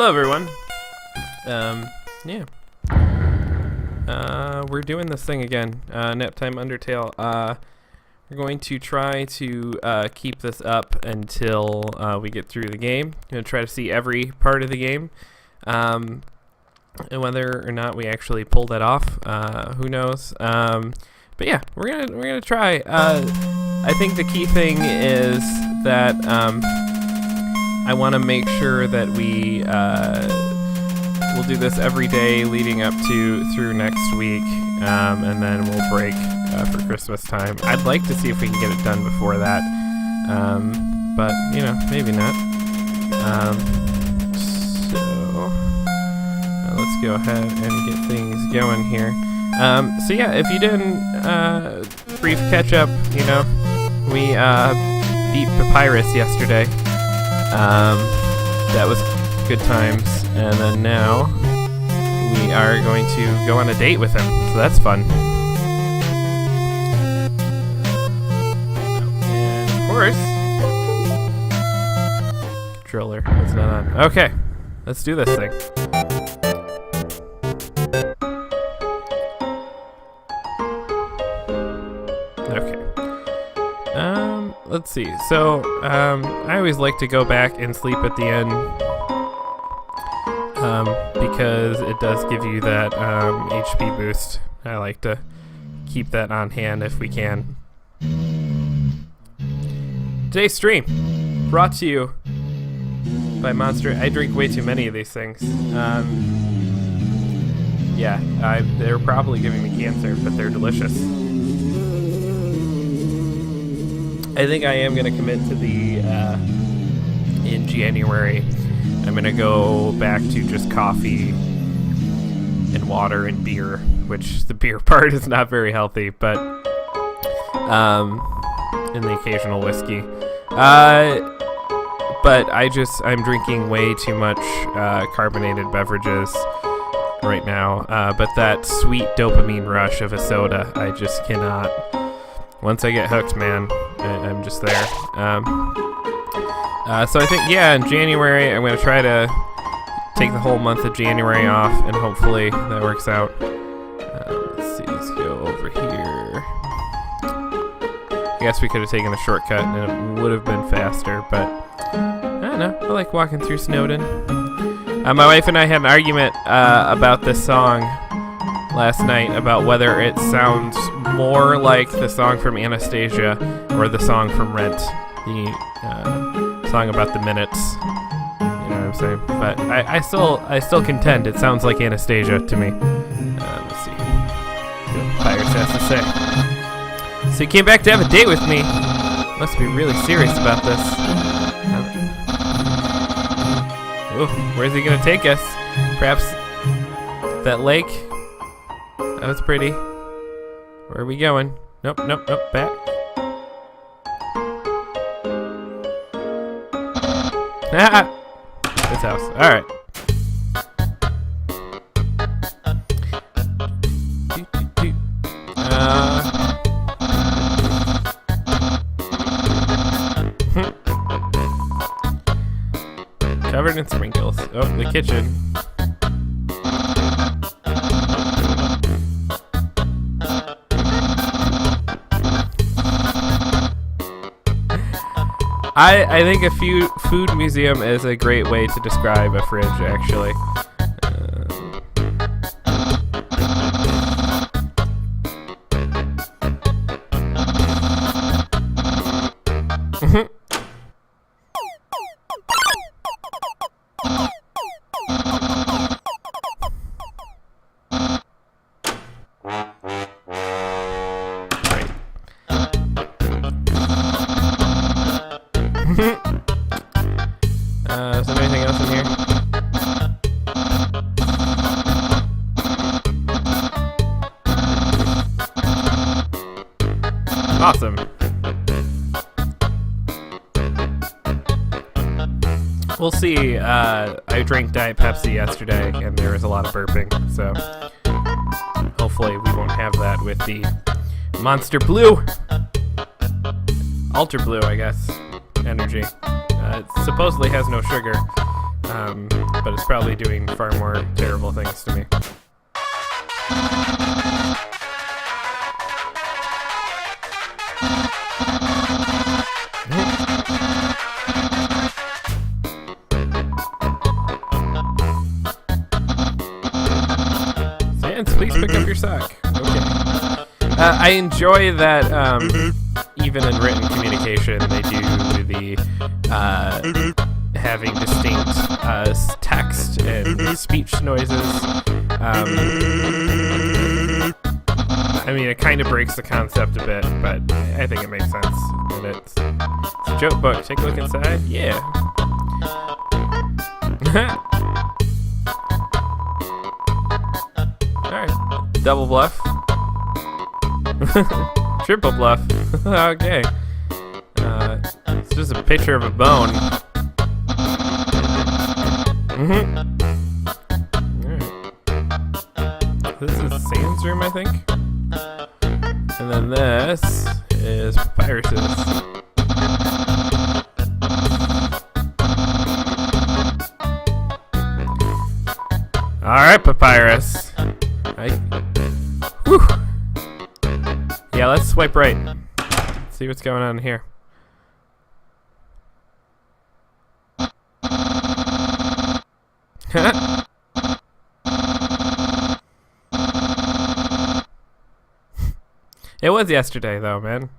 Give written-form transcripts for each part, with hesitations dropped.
Hello, everyone. Yeah. We're doing this thing again. Nap time Undertale. We're going to try to keep this up until we get through the game. Going to try to see every part of the game. And whether or not we actually pull that off, who knows? But yeah, we're gonna try. I think the key thing is that I want to make sure that we'll do this every day leading up to through next week, and then we'll break for Christmas time. I'd like to see if we can get it done before that, but maybe not. So let's go ahead and get things going here. So yeah, if you didn't brief catch up, we beat Papyrus yesterday. That was good times, and then now we are going to go on a date with him, so that's fun. And of course, controller is not on. Okay, let's do this thing. Okay. Let's see. So, I always like to go back and sleep at the end, because it does give you that HP boost. I like to keep that on hand if we can. Today's stream brought to you by Monster. I drink way too many of these things. They're probably giving me cancer, but they're delicious. I think I am going to commit to in January, I'm going to go back to just coffee and water and beer, which the beer part is not very healthy, but, and the occasional whiskey. But I'm drinking way too much, carbonated beverages right now, but that sweet dopamine rush of a soda, I just cannot. Once I get hooked, man, I'm just there. So I think, in January, I'm going to try to take the whole month of January off, and hopefully that works out. Let's see, let's go over here. I guess we could have taken a shortcut, and it would have been faster, but I don't know. I like walking through Snowden. My wife and I had an argument about this song last night, about whether it sounds more like the song from Anastasia or the song from Rent, the song about the minutes. You know what I'm saying? But I still contend it sounds like Anastasia to me. Let's see what Pyrus has to say. So he came back to have a date with me. Must be really serious about this. Ooh, where's he gonna take us? Perhaps that lake? That was pretty. Where are we going? Nope, back. Ah! This house. Alright. Covered in sprinkles. Oh, the kitchen. I think a food museum is a great way to describe a fridge, actually. Is there anything else in here? Awesome. We'll see. I drank Diet Pepsi yesterday, and there was a lot of burping, so hopefully we won't have that with the Monster Blue. Alter Blue, I guess. Energy. It supposedly has no sugar. but it's probably doing far more terrible things to me. Sans, please pick up your sock. Okay. I enjoy that even in written communication they do the having distinct text and speech noises. I mean, it kind of breaks the concept a bit, but I think it makes sense. And it's a joke book. Take a look inside. Yeah. Alright. Double bluff. Triple bluff. Okay. It's just a picture of a bone. Alright. This is Sans room, I think. And then this is Papyrus's. Alright, Papyrus. Whew. Yeah, let's swipe right. See what's going on here. It was yesterday, though, man.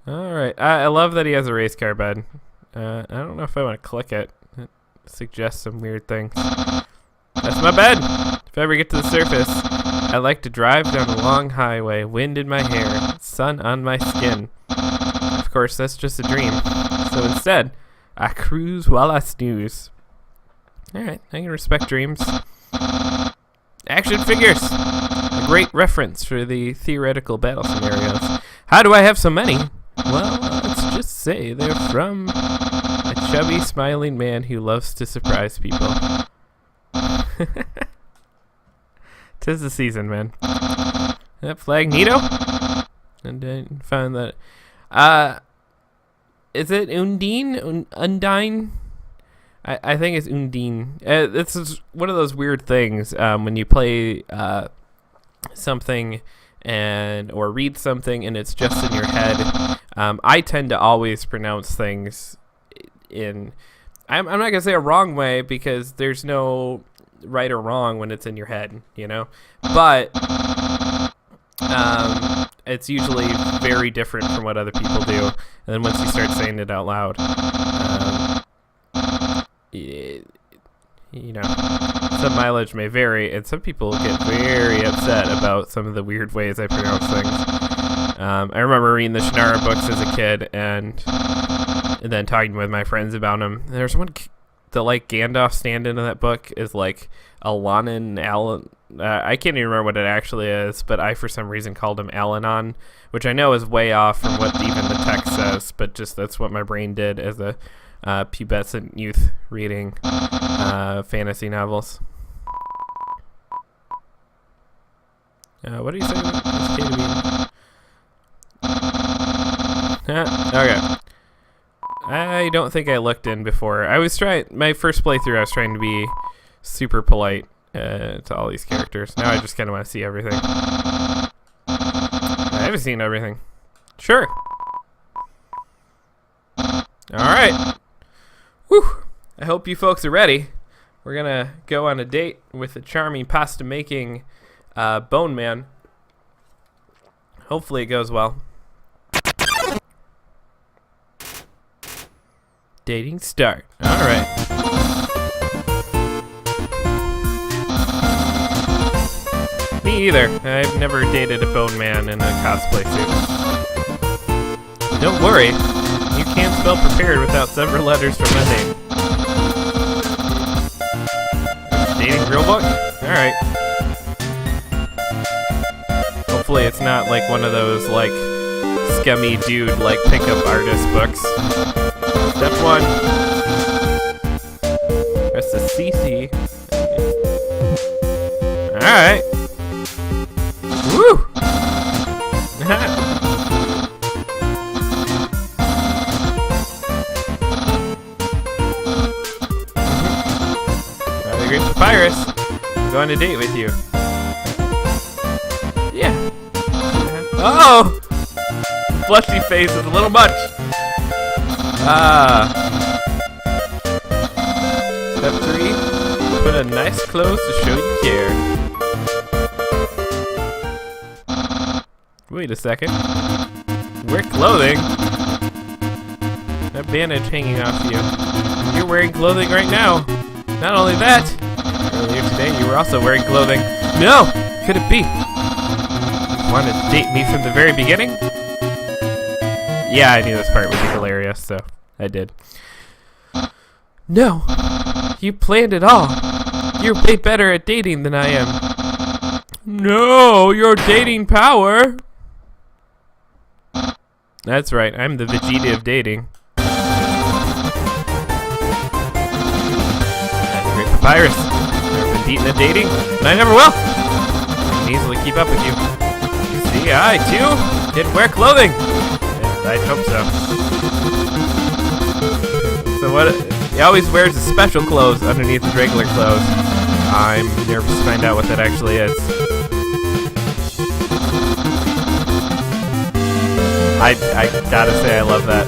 Alright, I love that he has a race car bed. I don't know if I want to click it. It suggests some weird things. That's my bed! If I ever get to the surface, I like to drive down a long highway, wind in my hair, sun on my skin. Of course, that's just a dream. So instead, I cruise while I snooze. Alright, I can respect dreams. Action figures! A great reference for the theoretical battle scenarios. How do I have so many? Well, let's just say they're from a chubby, smiling man who loves to surprise people. 'Tis the season, man. That flag Neato? And I found that. Is it Undyne? Undyne? I think it's Undyne. This is one of those weird things when you play something or read something and it's just in your head. I tend to always pronounce things in. I'm not gonna say a wrong way because there's no right or wrong when it's in your head, you know. But it's usually very different from what other people do. And then once you start saying it out loud, you know, some mileage may vary, and some people get very upset about some of the weird ways I pronounce things. I remember reading the Shannara books as a kid, and then talking with my friends about them. There's one, the like Gandalf stand-in of that book is like Alanan Alan. I can't even remember what it actually is, but I for some reason called him Alanon, which I know is way off from what even the text says, but just that's what my brain did as a pubescent youth reading fantasy novels. What do you say? Okay. I don't think I looked in before. I was trying, my first playthrough, I was trying to be super polite to all these characters. Now I just kind of want to see everything. I haven't seen everything. Sure. Alright. Whew. I hope you folks are ready. We're going to go on a date with the charming pasta making Bone Man. Hopefully it goes well. Dating start. Alright. Me either. I've never dated a bone man in a cosplay suit. Don't worry. You can't spell prepared without several letters from my name. Dating real book? Alright. Hopefully it's not like one of those like scummy dude like pickup artist books. Step 1. CC. Alright. Woo! Great Papyrus. I'm going on a date with you. Yeah. Oh! Fleshy face is a little much. Step 3. Put on nice clothes to show you care. Wait a second. Wear clothing? That bandage hanging off you. You're wearing clothing right now. Not only that, earlier today you were also wearing clothing. No! Could it be? You wanted to date me from the very beginning? Yeah, I knew this part would be hilarious, so I did. No! You planned it all! You're way better at dating than I am. No! Your dating power! That's right, I'm the Vegeta of dating. Papyrus. Never been beaten at dating, and I never will. I can easily keep up with you. You see, I, too, didn't wear clothing. And I'd hope so. So what? He always wears his special clothes underneath his regular clothes. I'm nervous to find out what that actually is. I gotta say I love that.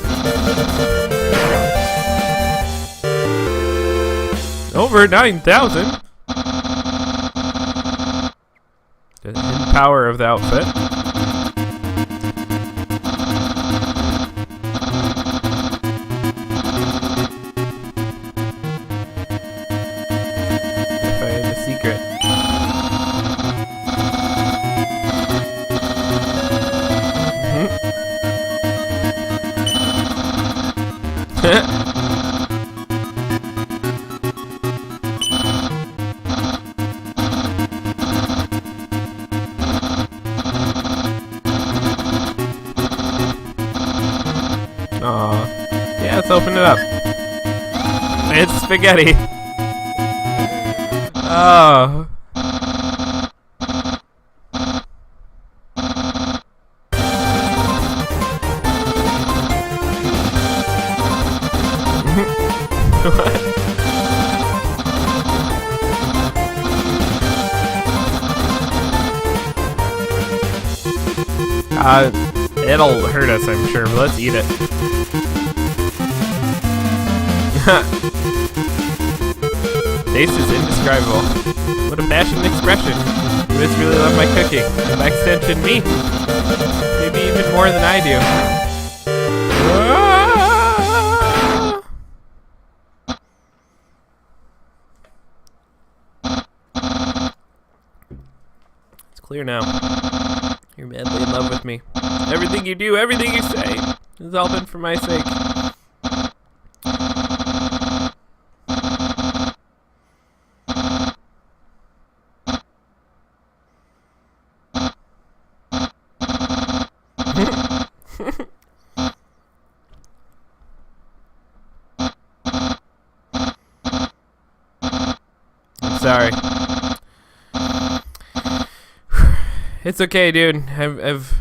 Over 9,000. The hidden power of the outfit. Find a secret. Aw. Yeah, let's open it up. It's spaghetti. Oh. What? It'll hurt us, I'm sure, but let's eat it. Taste is indescribable. What a passionate expression. You must really love my cooking. And by extension, me. Maybe even more than I do. It's clear now. You're madly in love with me. Everything you do, everything you say, has all been for my sake. I'm sorry. It's okay, dude. I've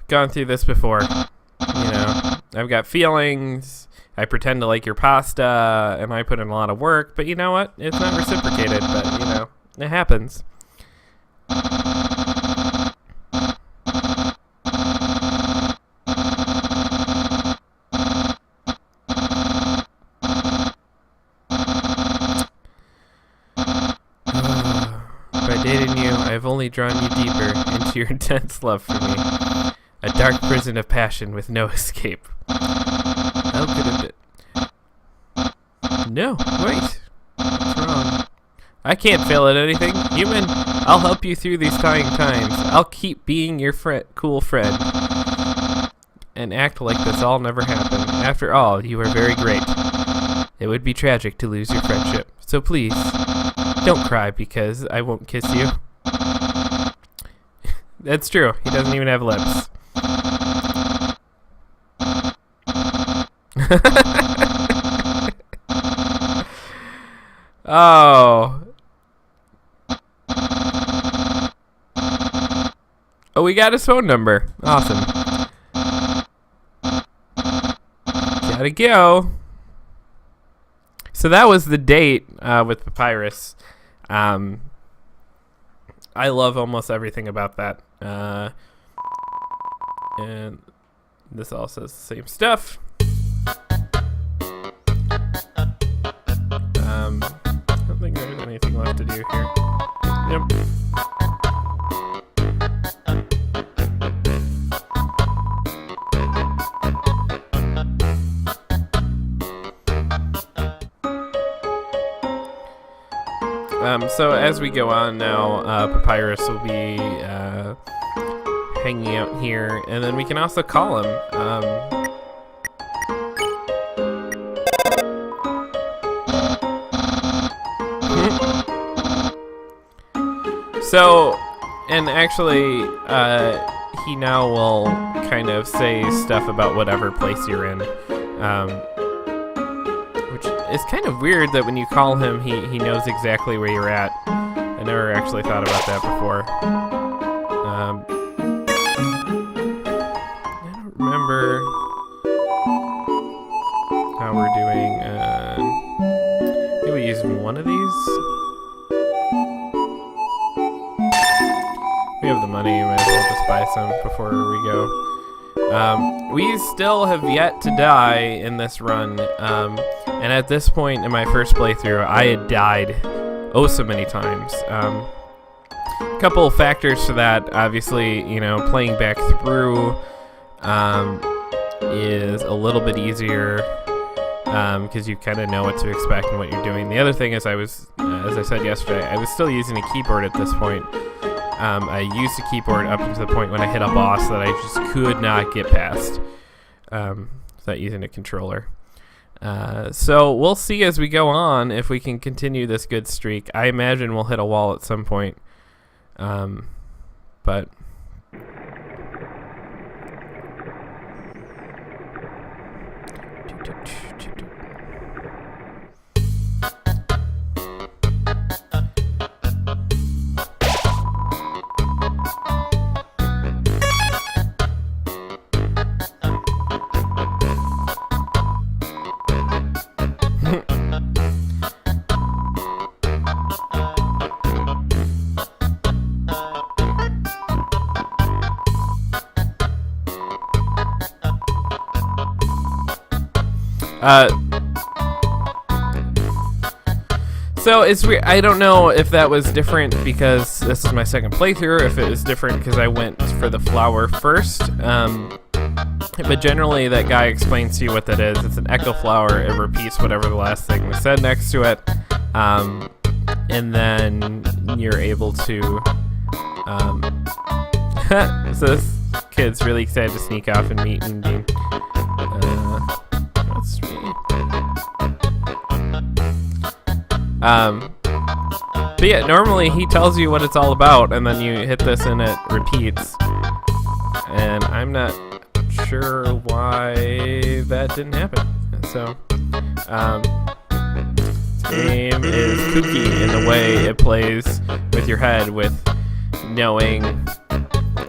gone through this before. You know, I've got feelings. I pretend to like your pasta, and I put in a lot of work. But you know what? It's not reciprocated. But you know, it happens. By dating you, I've only drawn you deeper into your intense love for me. A dark prison of passion with no escape. How could it be? No, wait. What's wrong? I can't fail at anything. Human, I'll help you through these trying times. I'll keep being your cool friend. And act like this all never happened. After all, you are very great. It would be tragic to lose your friendship. So please, don't cry because I won't kiss you. That's true. He doesn't even have lips. Oh. Oh, we got his phone number. Awesome. Gotta go. So that was the date with Papyrus. I love almost everything about that. And this all says the same stuff. I don't think there's anything left to do here. Yep. So as we go on now, Papyrus will be hanging out here, and then we can also call him. So, and actually, he now will kind of say stuff about whatever place you're in. Which is kind of weird that when you call him, he knows exactly where you're at. I never actually thought about that before. I don't remember how we're doing. Maybe we use one of these. We have the money, we might as well just buy some before we go. We still have yet to die in this run, and at this point in my first playthrough, I had died so many times. A couple of factors to that, obviously, playing back through is a little bit easier because you kind of know what to expect and what you're doing. The other thing is as I said yesterday, I was still using a keyboard at this point. I used the keyboard up to the point when I hit a boss that I just could not get past without using a controller. So we'll see as we go on if we can continue this good streak. I imagine we'll hit a wall at some point. But... So it's weird. I don't know if that was different because this is my second playthrough, or if it was different because I went for the flower first. But generally, that guy explains to you what that is. It's an echo flower. It repeats whatever the last thing was said next to it. And then you're able to... so this kid's really excited to sneak off and meet Undyne. That's sweet. But yeah, normally he tells you what it's all about, and then you hit this and it repeats. And I'm not sure why that didn't happen. So, this game is kooky in the way it plays with your head, with knowing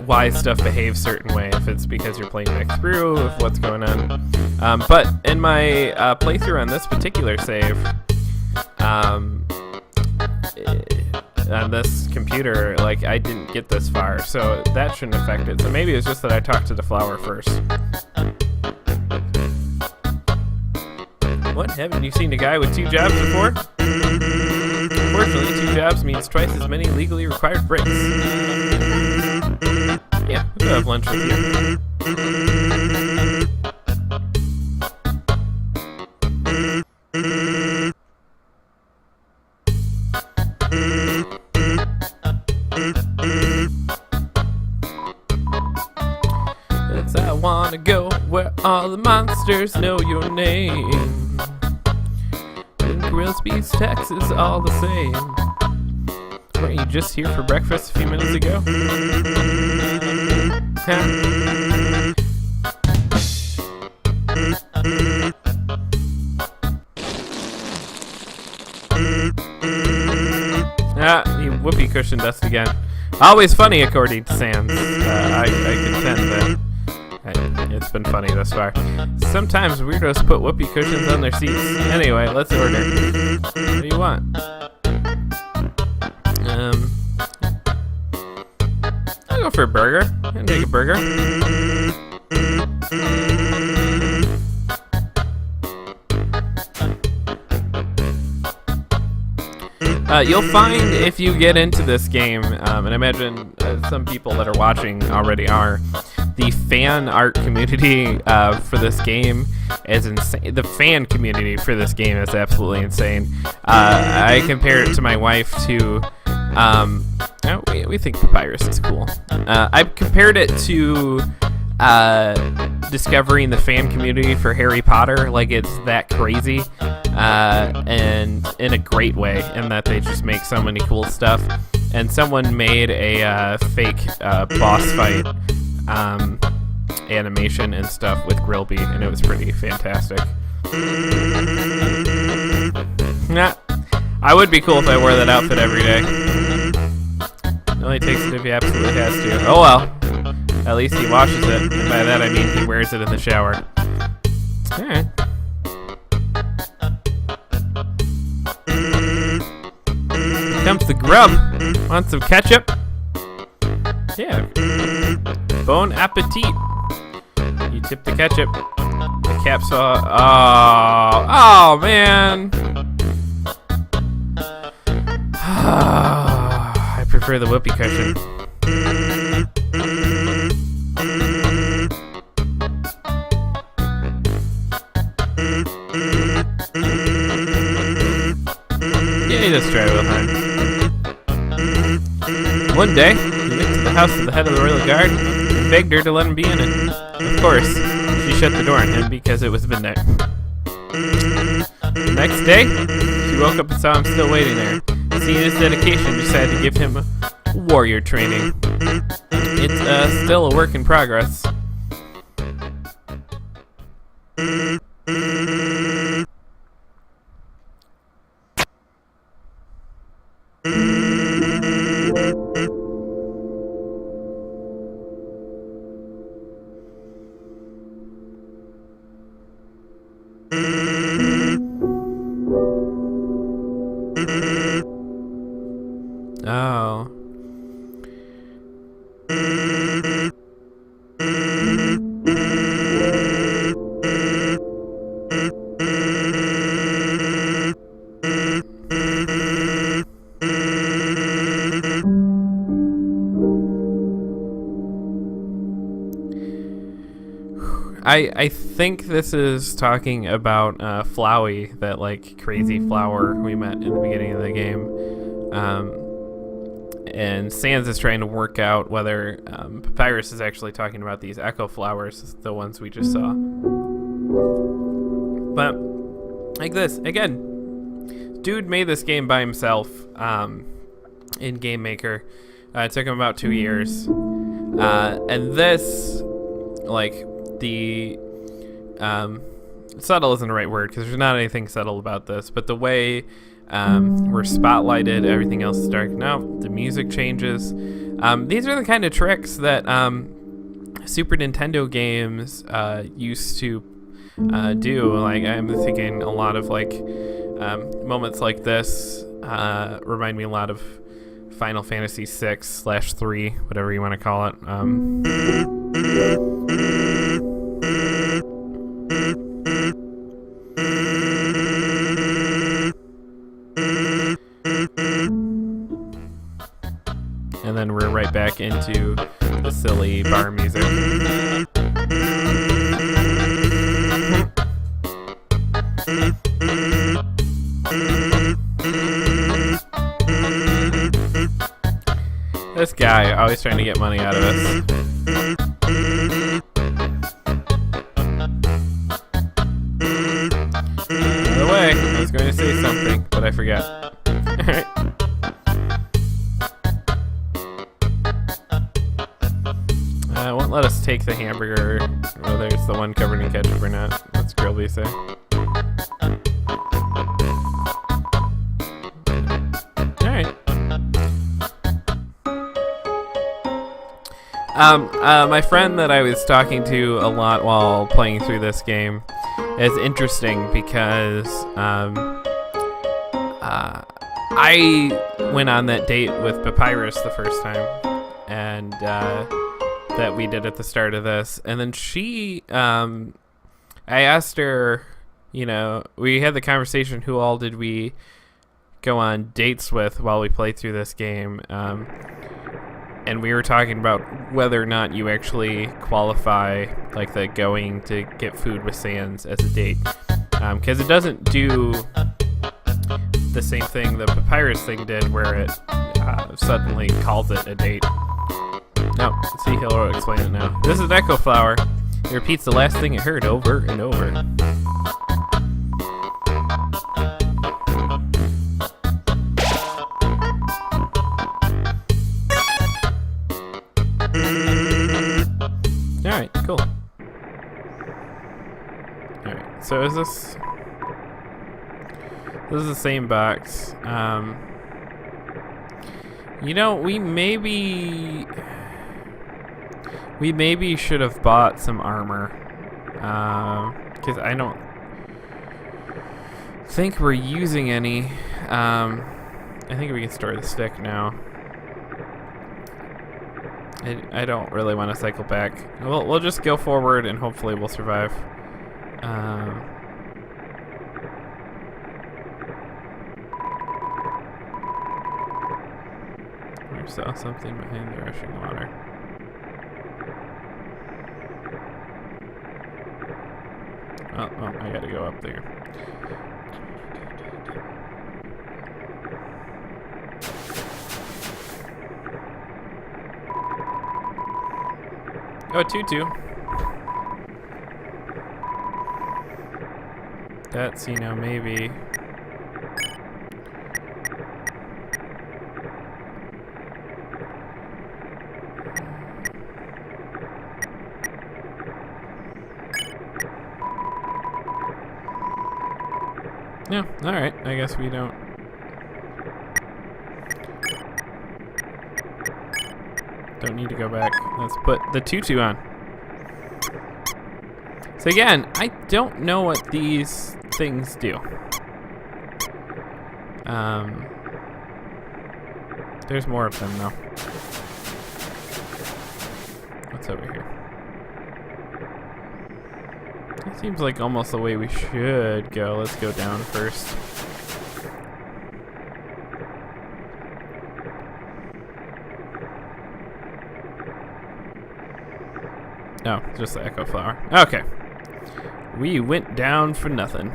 why stuff behaves certain way, if it's because you're playing back through, if what's going on. But in my playthrough on this particular save, on this computer, like, I didn't get this far, so that shouldn't affect it. So maybe it's just that I talked to the flower first. What? Haven't you seen a guy with 2 jobs before? Unfortunately, 2 jobs means twice as many legally required breaks. Yeah, we'll have lunch with you. I wanna go where all the monsters know your name. In Grillsby's, Texas, all the same. Weren't you just here for breakfast a few minutes ago? Huh? cushion dust again. Always funny, according to Sans. I contend that it's been funny thus far. Sometimes weirdos put whoopee cushions on their seats. Anyway, let's order. What do you want? I'll go for a burger. I'll take a burger. You'll find if you get into this game, and I imagine some people that are watching already are, the fan art community for this game is insane. The fan community for this game is absolutely insane. I compare it to my wife to... we think Papyrus is cool. I compared it to discovering the fan community for Harry Potter. Like, it's that crazy, and in a great way, in that they just make so many cool stuff. And someone made a fake boss fight animation and stuff with Grillby, and it was pretty fantastic. Nah, I would be cool if I wore that outfit every day. It only takes it if he absolutely has to. Oh well. At least he washes it, and by that I mean he wears it in the shower. Alright. Here comes the grub. Want some ketchup? Yeah. Bon appetit. You tip the ketchup. The cap's all... Oh, man. I prefer the whoopee cushion. Yeah, just try real hard. One day, he went to the house of the head of the royal guard and begged her to let him be in it. Of course, she shut the door on him because it was midnight. The next day, she woke up and saw him still waiting there. Seeing his dedication, decided to give him warrior training. It's still a work in progress. Oh. I think this is talking about Flowey, that like crazy flower we met in the beginning of the game. And Sans is trying to work out whether Papyrus is actually talking about these echo flowers, the ones we just saw. But like this, again, dude made this game by himself in Game Maker. It took him about 2 years. And this, like, the subtle isn't the right word because there's not anything subtle about this, but the way we're spotlighted, everything else is dark. Now the music changes. These are the kind of tricks that Super Nintendo games used to do. Like, I'm thinking a lot of like moments like this remind me a lot of Final Fantasy 6/3, whatever you want to call it. And then we're right back into the silly bar music. This guy always trying to get money out of us. By the way, I was going to say something, but I forgot. Alright. Won't let us take the hamburger, whether it's the one covered in ketchup or not. What's Grillby say? Alright. My friend that I was talking to a lot while playing through this game is interesting because I went on that date with Papyrus the first time, and that we did at the start of this, and then she, I asked her, we had the conversation, who all did we go on dates with while we played through this game, and we were talking about whether or not you actually qualify, like the going to get food with Sans as a date, because it doesn't do the same thing the Papyrus thing did, where it suddenly calls it a date. No, see, he'll explain it now. This is Echo Flower. It repeats the last thing it heard over and over. Alright, cool. Alright, so is this... This is the same box. We maybe should have bought some armor. Because I don't think we're using any. I think we can store the stick now. I don't really want to cycle back. We'll just go forward and hopefully we'll survive. Or saw something behind the rushing water. Oh, I gotta go up there. Oh, Tutu. That's, maybe... Yeah, alright. I guess we don't... Don't need to go back. Let's put the tutu on. So again, I don't know what these things do. There's more of them though. What's over here? It seems like almost the way we should go. Let's go down first. No, just the Echo Flower. Okay. We went down for nothing.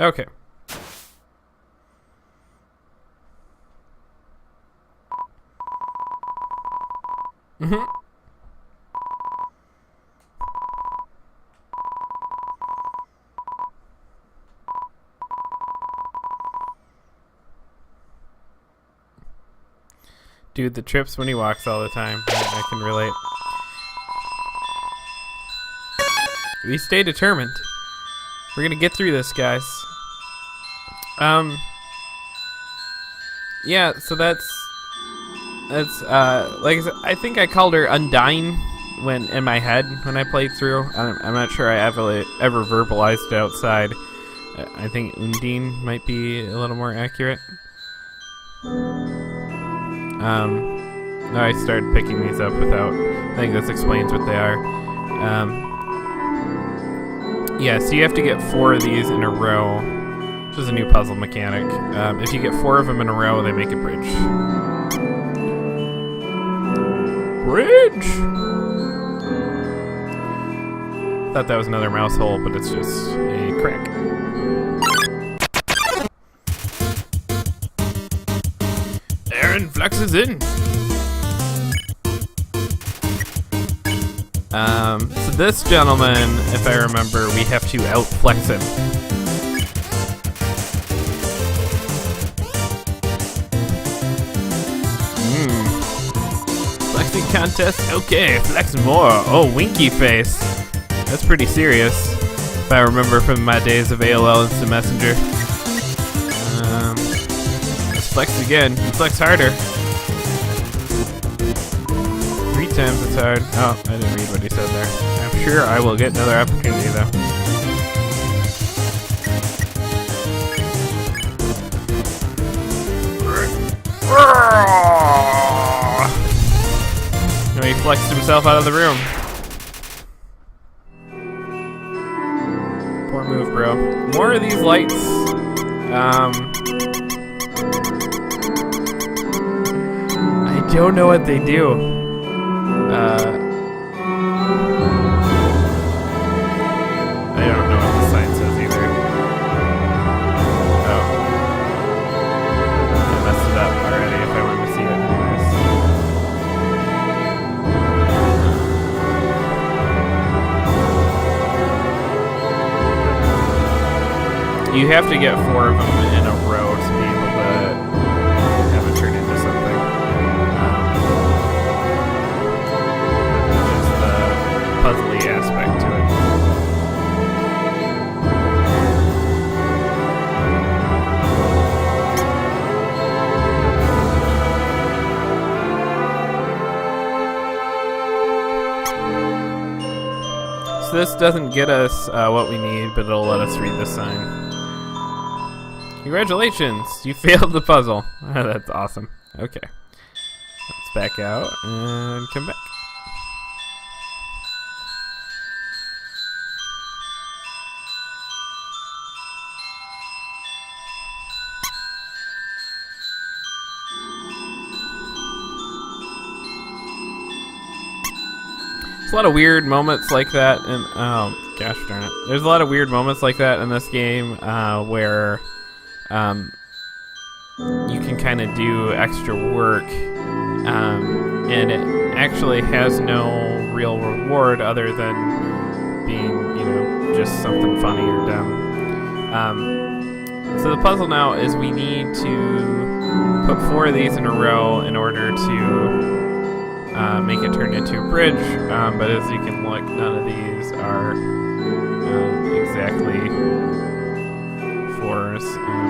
Okay. Mm-hmm. Dude, the trips when he walks all the time. I can relate. We stay determined. We're gonna get through this, guys. Yeah, so that's like I said, I think I called her Undyne when in my head when I played through. I'm not sure I ever verbalized it outside. I think Undyne might be a little more accurate. No, I started picking these up without. I think this explains what they are. Yeah, so you have to get 4 of these in a row, which is a new puzzle mechanic. If you get 4 of them in a row, they make a bridge. Bridge! Thought that was another mouse hole, but it's just a crack. Aaron flexes in. So this gentleman, if I remember, we have to outflex him. Flexing contest? Okay, flex more. Oh, winky face. That's pretty serious, if I remember from my days of AOL Instant Messenger. Let's flex again. You flex harder. 3 times it's hard. Oh, I didn't read what he said there. I'm sure I will get another opportunity, though. No, he flexed himself out of the room. Poor move, bro. More of these lights. I don't know what they do. I don't know what the sign says either. Oh. I messed it up already if I wanted to see it anyways. You have to get 4 of them in a row to be able to have it turn into something. Just the puzzly aspect to it. So this doesn't get us what we need, but it'll let us read the sign. Congratulations, you failed the puzzle. That's awesome. Okay. Let's back out and come back. There's a lot of weird moments like that, and oh gosh darn it! There's a lot of weird moments like that in this game where you can kind of do extra work, and it actually has no real reward other than being, just something funny or dumb. So the puzzle now is we need to put 4 of these in a row in order to make it turn into a bridge, but as you can look, none of these are exactly 4s.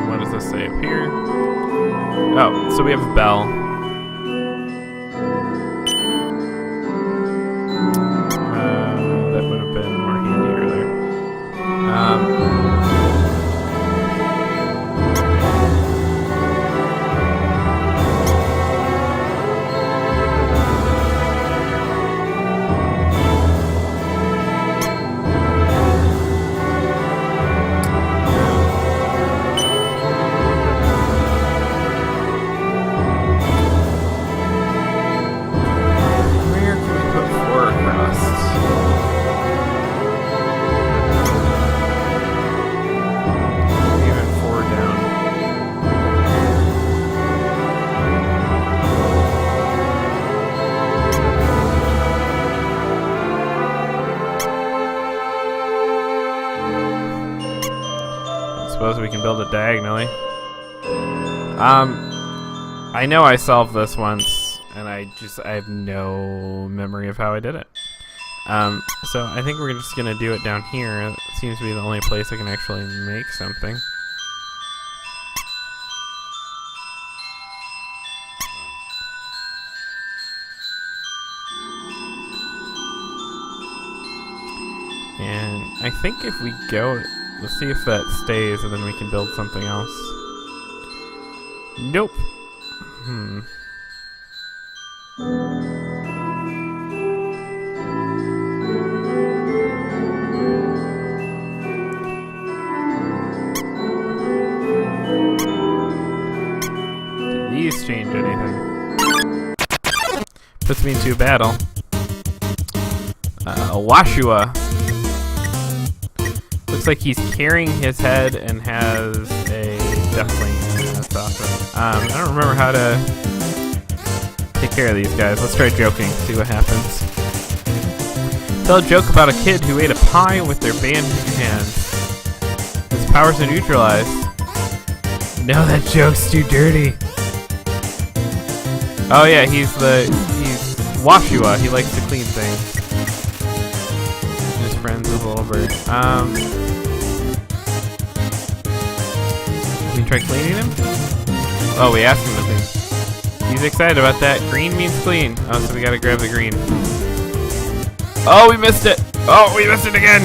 What does this say up here? Oh, so we have a bell. That would have been more handy earlier. Suppose we can build it diagonally. I know I solved this once, and I have no memory of how I did it. So I think we're just gonna do it down here. It seems to be the only place I can actually make something. I think if we go, let's see if that stays, and then we can build something else. Nope. Did these change anything? Puts me into a battle. Washua. Looks like he's carrying his head and has a duckling. That's awesome. I don't remember how to take care of these guys. Let's try joking, see what happens. Tell a joke about a kid who ate a pie with their band hands. His powers are neutralized. No, that joke's too dirty. Oh yeah, he's Washua. He likes to clean things. His friend's a little bird. We try cleaning him? Oh, we asked him to clean. He's excited about that. Green means clean. Oh, so we gotta grab the green. Oh, we missed it! Oh, we missed it again!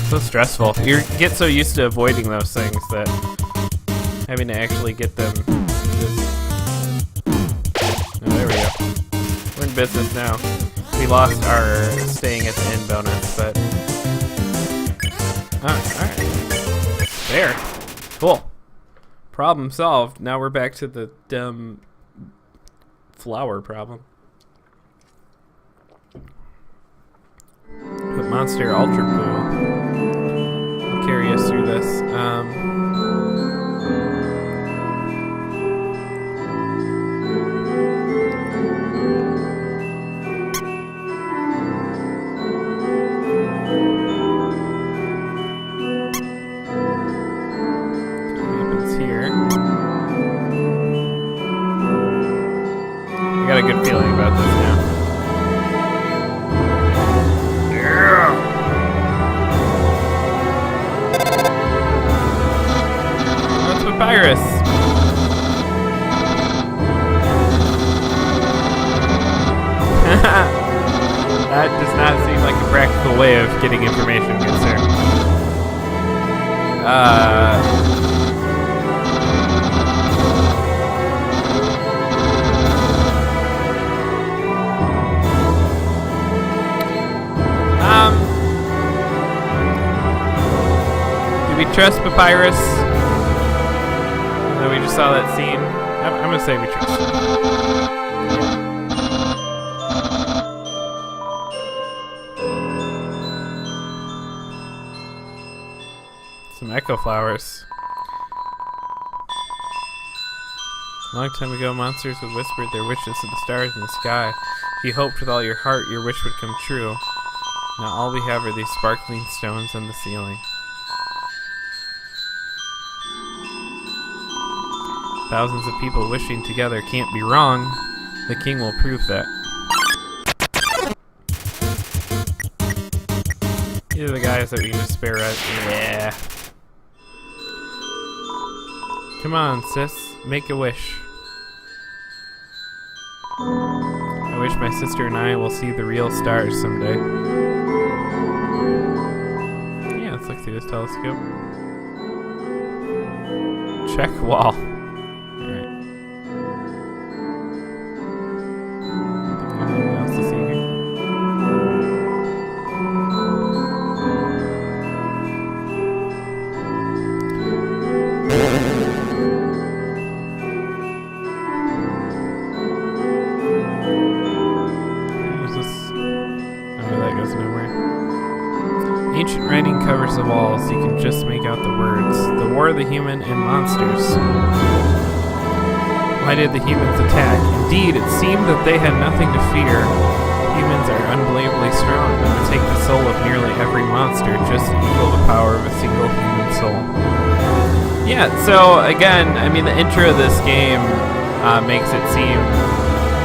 So stressful. You get so used to avoiding those things that having to actually get them just... Oh, there we go. We're in business now. We lost our staying at the end bonus, but... Alright. There. Cool. Problem solved. Now we're back to the dumb flower problem. Put Monster Ultra Blue. I'll carry us through this. I got a good feeling about this now. Yeah. That's Papyrus. That does not seem like a practical way of getting information, good sir. Do we trust Papyrus? No, we just saw that scene. I'm gonna say we trust him. Some echo flowers. A long time ago, monsters would whisper their wishes to the stars in the sky. If you hoped with all your heart, your wish would come true. Now all we have are these sparkling stones on the ceiling. Thousands of people wishing together can't be wrong. The king will prove that. These are the guys that we can just spare us. Yeah. Come on, sis. Make a wish. I wish my sister and I will see the real stars someday. Yeah, let's look through this telescope. Check wall. Alright. Anything else to see here? Ancient writing covers the walls. You can just make out the words. The war of the human and monsters. Why did the humans attack? Indeed, it seemed that they had nothing to fear. Humans are unbelievably strong and would take the soul of nearly every monster just to equal the power of a single human soul. Yeah, so again, I mean, the intro of this game makes it seem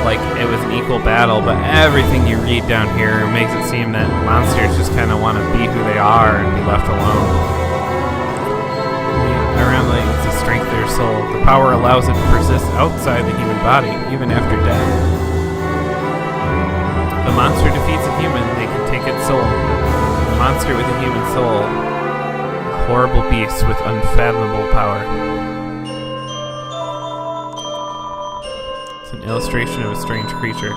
like it was an equal battle, but everything you read down here makes it seem that monsters just kind of want to be who they are and be left alone. Around it's the strength of their soul. The power allows it to persist outside the human body, even after death. a monster defeats a human, they can take its soul. A monster with a human soul, a horrible beast with unfathomable power. It's an illustration of a strange creature.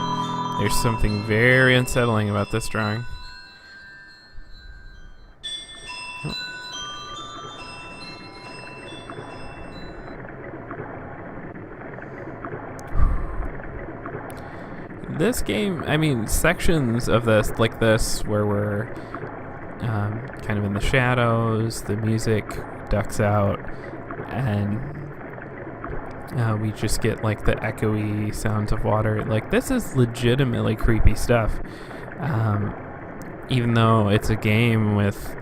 There's something very unsettling about this drawing. This game, I mean, sections of this, like this, where we're kind of in the shadows, the music ducks out, and we just get like the echoey sounds of water. Like, this is legitimately creepy stuff. Even though it's a game with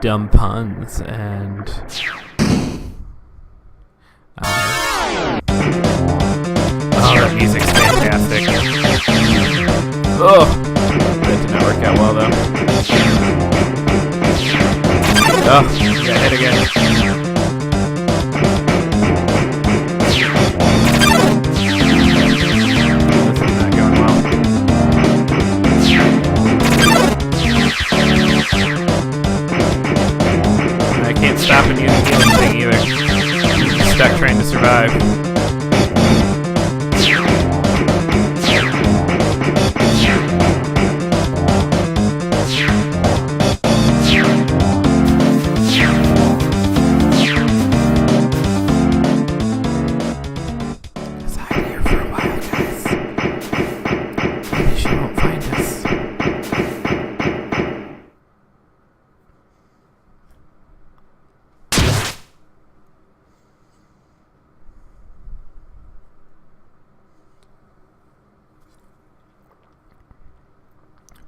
dumb puns and that music's fantastic. Oh, that did not work out well though. Oh, got hit again. This is not going well. I can't stop and use the healing thing either. I'm stuck trying to survive.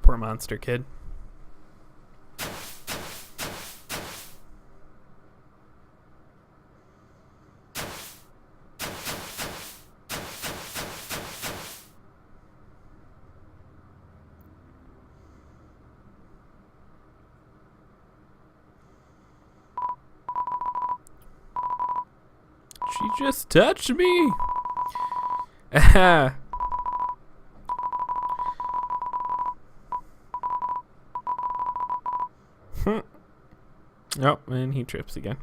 Poor monster kid. She just touched me. Oh, and he trips again.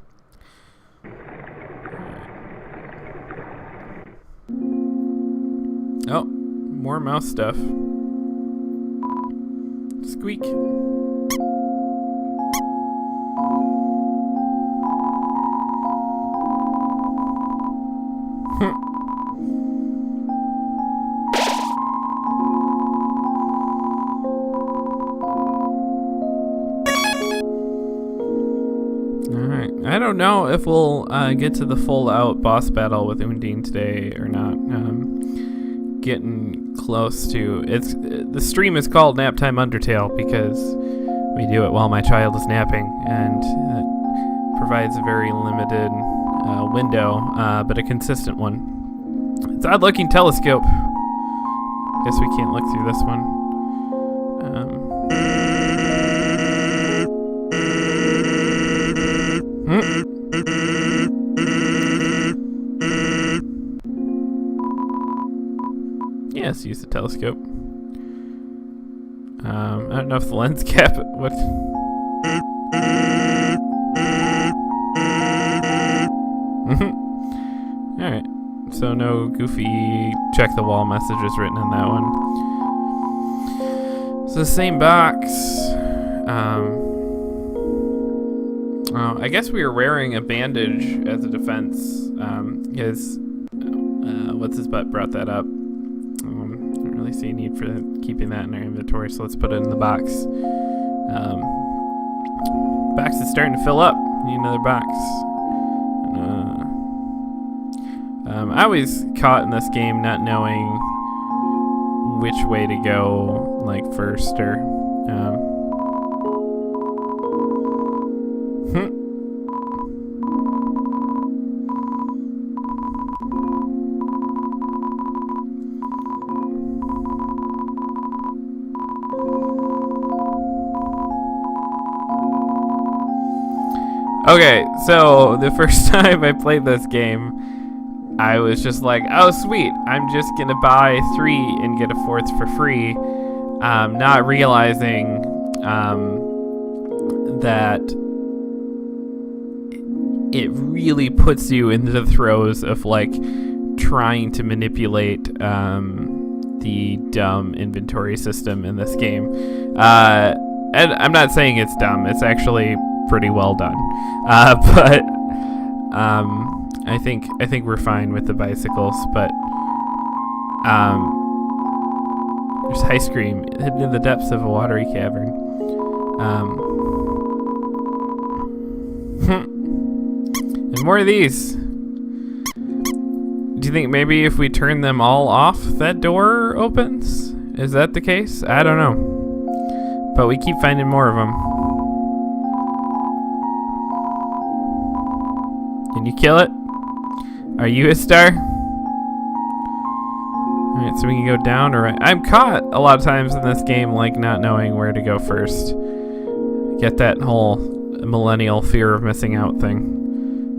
Oh, more mouse stuff. Squeak. I don't know if we'll get to the full out boss battle with Undyne today or not. Getting close to it's. The stream is called Naptime Undertale because we do it while my child is napping, and it provides a very limited window, but a consistent one. It's an odd-looking telescope. Guess we can't look through this one. Yes, use the telescope. I don't know if the lens cap. What? Alright. So no goofy check the wall messages written in that one. It's the same box. I guess we were wearing a bandage as a defense, because what's his butt brought that up. I don't really see a need for keeping that in our inventory, so let's put it in the box. Box is starting to fill up. Need another box. I always caught in this game not knowing which way to go, like first or. Okay, so the first time I played this game, I was just like, oh sweet, I'm just gonna buy 3 and get a 4th for free. not realizing that it really puts you into the throes of like trying to manipulate the dumb inventory system in this game. And I'm not saying it's dumb. It's actually pretty well done. But I think we're fine with the bicycles. But there's ice cream hidden in the depths of a watery cavern. And more of these. Do you think maybe if we turn them all off, that door opens? Is that the case? I don't know. But we keep finding more of them. Can you kill it? Are you a star? Alright, so we can go down or right. I'm caught a lot of times in this game, like not knowing where to go first. Get that whole millennial fear of missing out thing.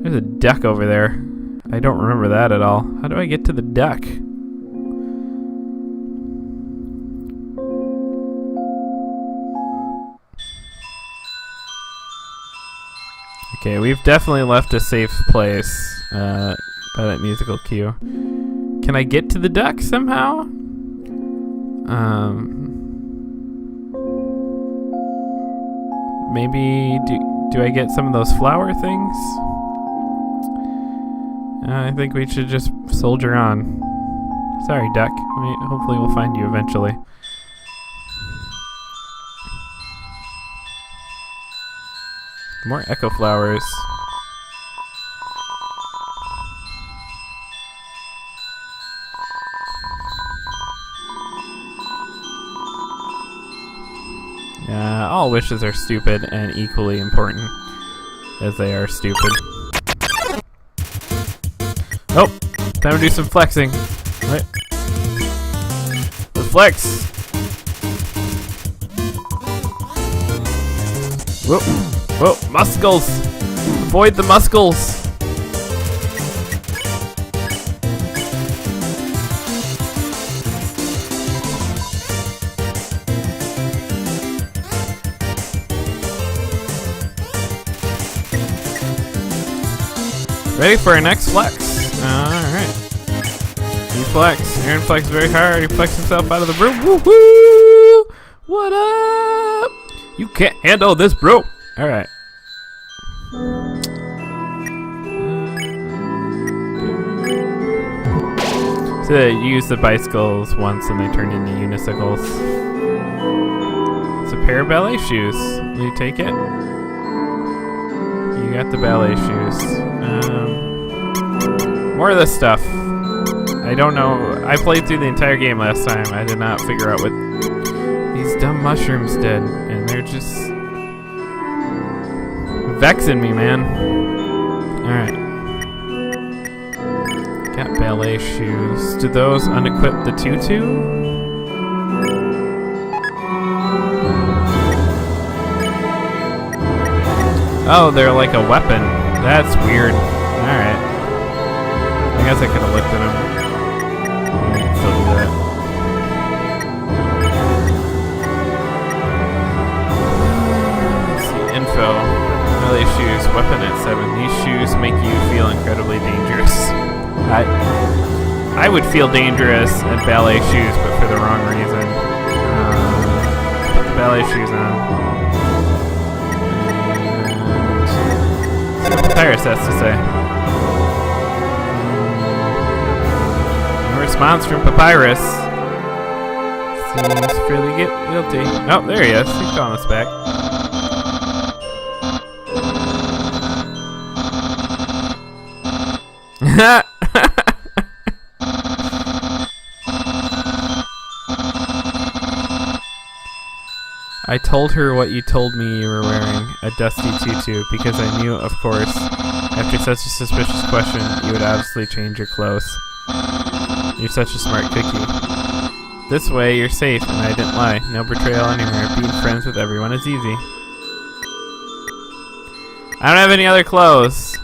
There's a duck over there. I don't remember that at all. How do I get to the duck? Okay, we've definitely left a safe place by that musical cue. Can I get to the duck somehow? Maybe do I get some of those flower things? I think we should just soldier on. Sorry, duck. Hopefully we'll find you eventually. More echo flowers. All wishes are stupid and equally important as they are stupid. Oh, time to do some flexing. Right. Let's flex. Whoa, whoa, muscles. Avoid the muscles. Ready for our next flex. Alright. He flex. Aaron flexed very hard. He flexed himself out of the room. Woohoo! What up? You can't handle this, bro. Alright. So you use the bicycles once and they turn into unicycles. It's a pair of ballet shoes. Will you take it? You got the ballet shoes. More of this stuff. I don't know. I played through the entire game last time. I did not figure out what these dumb mushrooms did. And they're just vexing me, man. Alright. Got ballet shoes. Do those unequip the tutu? Oh, they're like a weapon. That's weird. Alright. I guess I could have looked at them. I can still do that. Let's see. Info. Ballet shoes. Weapon at 7. These shoes make you feel incredibly dangerous. I would feel dangerous in ballet shoes, but for the wrong reason. Put the ballet shoes on. Papyrus has to say. No response from Papyrus. Seems fairly guilty. Oh, there he is. He's calling us back. I told her what you told me you were wearing, a dusty tutu, because I knew, of course, after such a suspicious question, you would obviously change your clothes. You're such a smart cookie. This way, you're safe, and I didn't lie. No betrayal anywhere. Being friends with everyone is easy. I don't have any other clothes.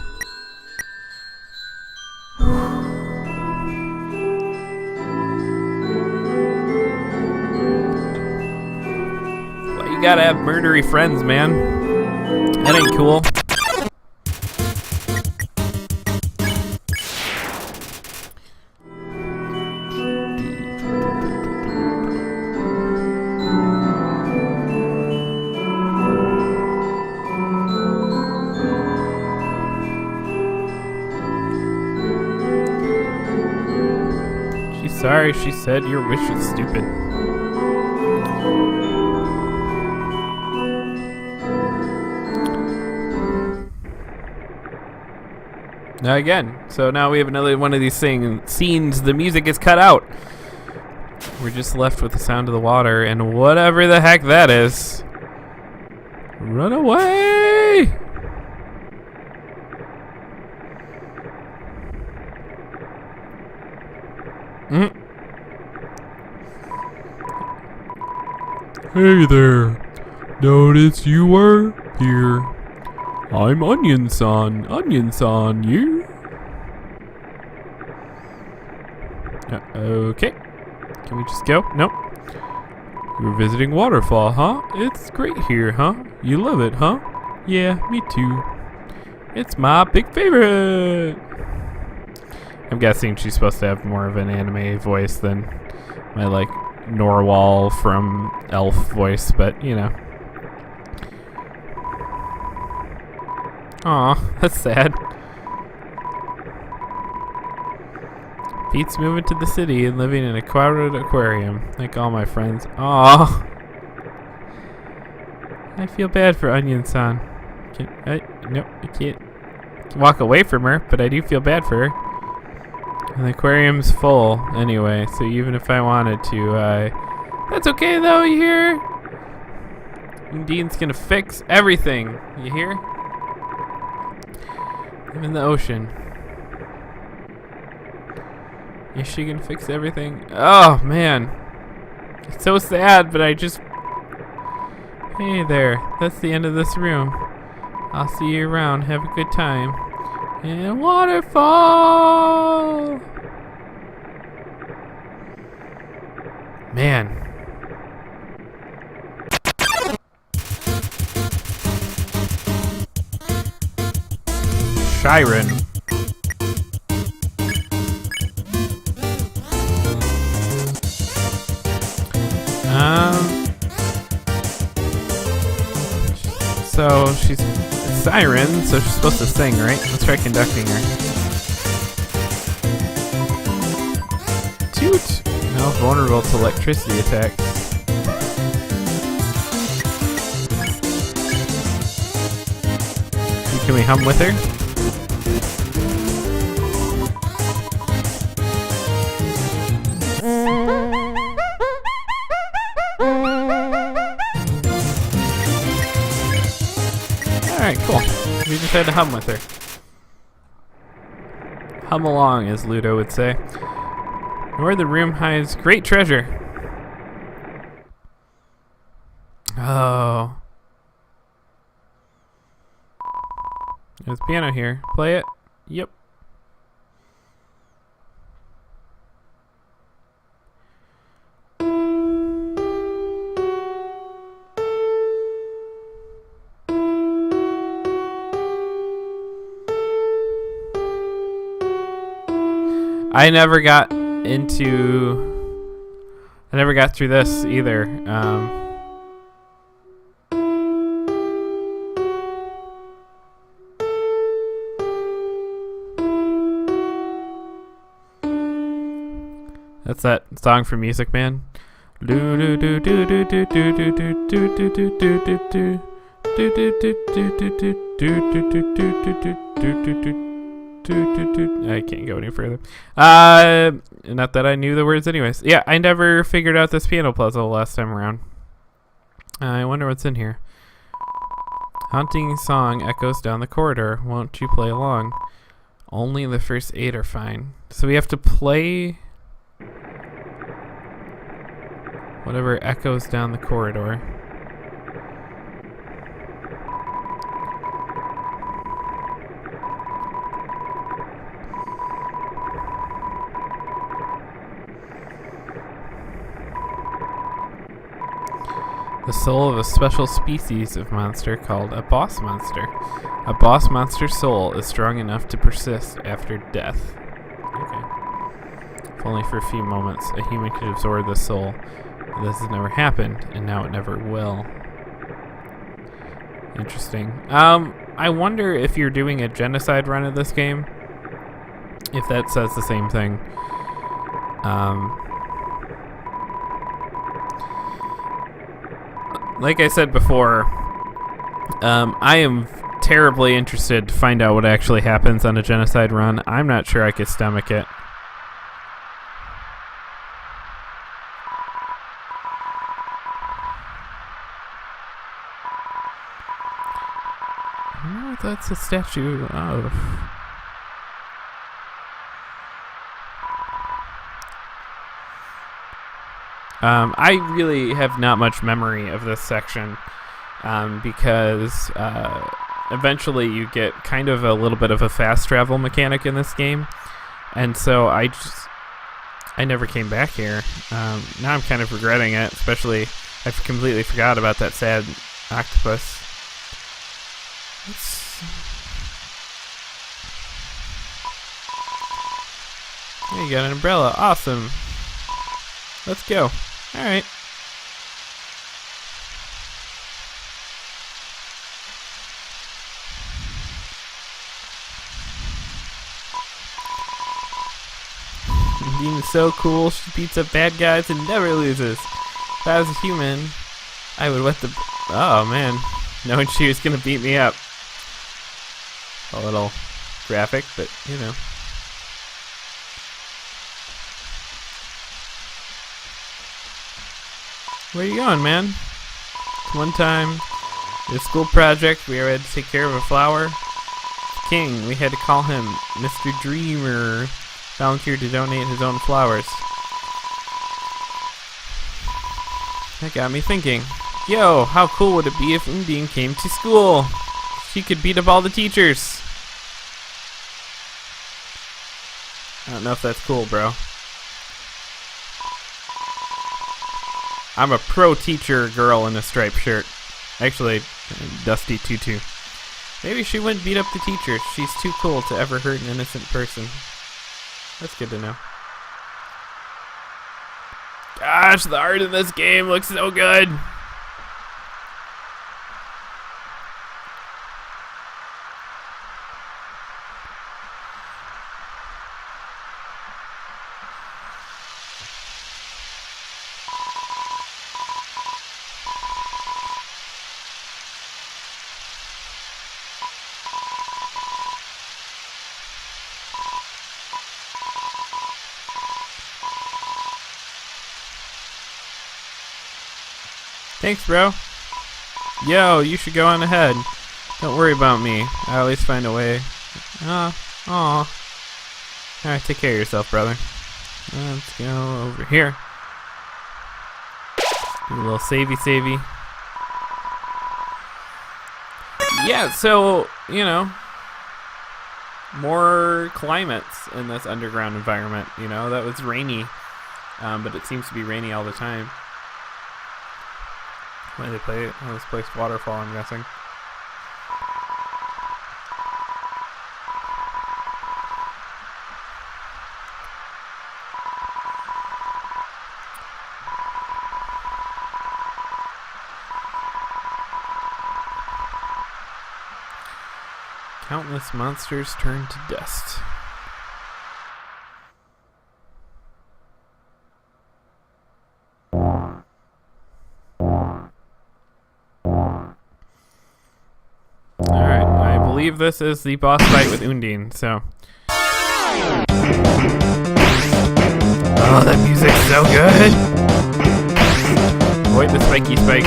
you gotta have murdery friends, man. That ain't cool. She's sorry, she said your wish is stupid. Now again, so now we have another one of these scenes. The music is cut out. We're just left with the sound of the water and whatever the heck that is. Run away! Hey there. Notice you were here. I'm Onion-san. Onion-san, you? Okay. Can we just go? Nope. You're visiting Waterfall, huh? It's great here, huh? You love it, huh? Yeah, me too. It's my big favorite. I'm guessing she's supposed to have more of an anime voice than my, like, Norwal from Elf voice, but, you know. Aw, that's sad. Pete's moving to the city and living in a crowded aquarium, like all my friends. Aw. I feel bad for Onion-san. Nope, I can't walk away from her, but I do feel bad for her. And the aquarium's full anyway, so even if I wanted to, that's okay though, you hear? Undyne's gonna fix everything, you hear? I'm in the ocean. Is she gonna fix everything? Oh man, it's so sad, but I just... Hey there, that's the end of this room. I'll see you around, have a good time. And waterfall! Man. Siren. So she's a siren, so she's supposed to sing, right? Let's try conducting her. Toot! Now vulnerable to electricity attacks. Can we hum with her? Alright, cool. We just had to hum with her. Hum along, as Ludo would say. Where the room hides great treasure. Oh. There's a piano here. Play it. Yep. I never got through this either. That's that song from Music Man. I can't go any further. Not that I knew the words anyways. Yeah, I never figured out this piano puzzle last time around. I wonder what's in here. Haunting song echoes down the corridor. Won't you play along? Only the first 8 are fine. So we have to play whatever echoes down the corridor. The soul of a special species of monster called a boss monster. A boss monster's soul is strong enough to persist after death. Okay. If only for a few moments, a human could absorb the soul. But this has never happened, and now it never will. Interesting. I wonder if you're doing a genocide run of this game, if that says the same thing. Like I said before, I am terribly interested to find out what actually happens on a genocide run. I'm not sure I could stomach it. I wonder what that's a statue of. I really have not much memory of this section because eventually you get kind of a little bit of a fast travel mechanic in this game, and so I never came back here. Now I'm kind of regretting it, especially I've completely forgot about that sad octopus. Yeah, you got an umbrella. Awesome. Let's go. Alright. Undyne is so cool. She beats up bad guys and never loses. If I was a human, I would wet the... Oh, man. Knowing she was going to beat me up. A little graphic, but, you know. Where you going, man? One time, in a school project, we had to take care of a flower. King, we had to call him Mr. Dreamer. Volunteered to donate his own flowers. That got me thinking. Yo, how cool would it be if Undyne came to school? She could beat up all the teachers. I don't know if that's cool, bro. I'm a pro teacher girl in a striped shirt. Actually, dusty tutu. Maybe she wouldn't beat up the teachers. She's too cool to ever hurt an innocent person. That's good to know. Gosh, the art in this game looks so good. Thanks, bro. Yo, you should go on ahead. Don't worry about me. I always find a way. Aw. Alright, take care of yourself, brother. Let's go over here. Do a little savey. Yeah, so, you know, more climates in this underground environment. You know, that was rainy, but it seems to be rainy all the time. Why do they play it? Oh, this place waterfall, I'm guessing. Countless monsters turn to dust. Alright, I believe this is the boss fight with Undyne, so... Oh, that music's so good! Avoid the spiky spikes.